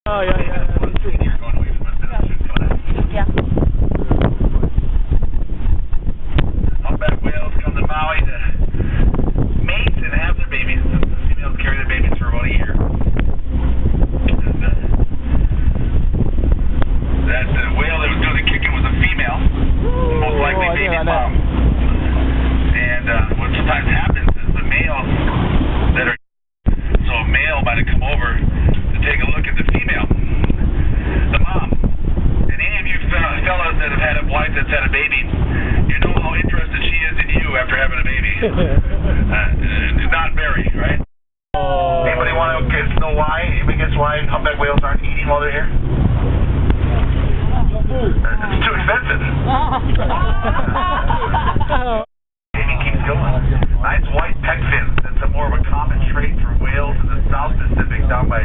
Oh, yeah, yeah. Yeah. Humpback whales come to Maui to mate and have their babies. The females carry their babies for about a year. And, that whale that was doing the kicking was a female, most likely baby's mom. And what sometimes happens is the males that are, so a male might have come over to take a look at the female, the mom. And any of you fellas that have had a wife that's had a baby, you know how interested she is in you after having a baby. Not very, right? Anybody want to know why? Anybody guess why humpback whales aren't eating while they're here? It's too expensive. Amy keeps going. Nice white pec fins. That's more of a common trait for whales in the South Pacific, down by